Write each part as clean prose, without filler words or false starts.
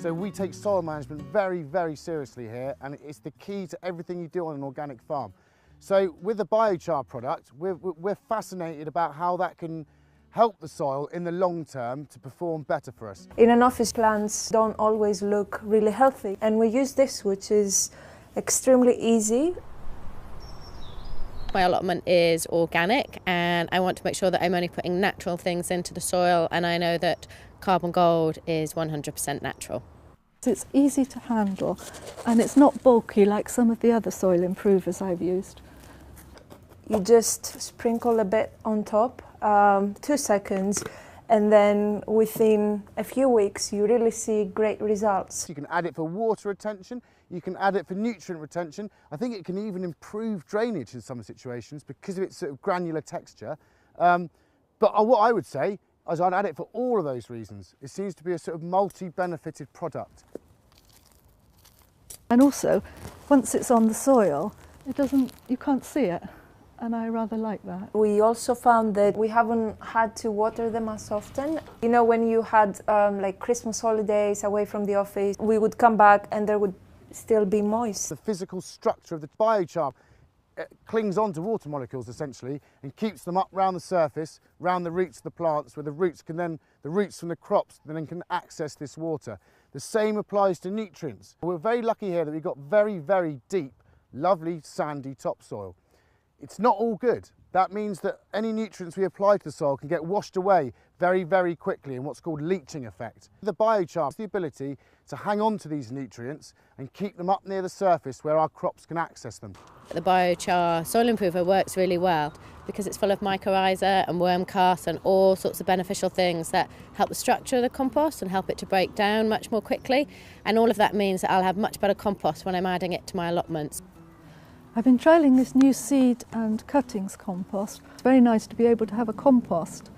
So we take soil management very, very seriously here, and it's the key to everything you do on an organic farm. So with the biochar product, we're fascinated about how that can help the soil in the long term to perform better for us. In an office, plants don't always look really healthy, and we use this, which is extremely easy. My allotment is organic, and I want to make sure that I'm only putting natural things into the soil, and I know that Carbon Gold is 100% natural. It's easy to handle, and it's not bulky like some of the other soil improvers I've used. You just sprinkle a bit on top, 2 seconds, and then within a few weeks you really see great results. You can add it for water retention, you can add it for nutrient retention. I think it can even improve drainage in some situations because of its sort of granular texture. But what I would say is I'd add it for all of those reasons. It seems to be a sort of multi-benefited product. And also, once it's on the soil, you can't see it. And I rather like that. We also found that we haven't had to water them as often. You know, when you had like Christmas holidays away from the office, we would come back and there would still be moist. The physical structure of the biochar clings onto water molecules essentially and keeps them up round the surface, round the roots of the plants, where the roots from the crops then can access this water. The same applies to nutrients. We're very lucky here that we've got very, very deep, lovely sandy topsoil. It's not all good. That means that any nutrients we apply to the soil can get washed away very, very quickly in what's called leaching effect. The biochar has the ability to hang on to these nutrients and keep them up near the surface where our crops can access them. The biochar soil improver works really well because it's full of mycorrhiza and worm casts and all sorts of beneficial things that help the structure of the compost and help it to break down much more quickly. And all of that means that I'll have much better compost when I'm adding it to my allotments. I've been trialling this new seed and cuttings compost. It's very nice to be able to have a compost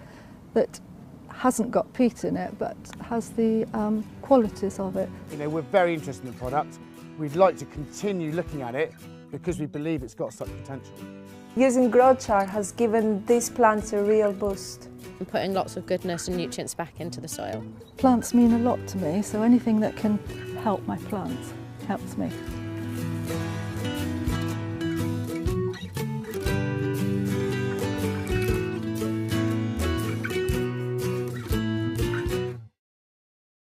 that hasn't got peat in it but has the qualities of it. You know, we're very interested in the product. We'd like to continue looking at it because we believe it's got such potential. Using GroChar has given these plants a real boost. And putting lots of goodness and nutrients back into the soil. Plants mean a lot to me, so anything that can help my plants helps me.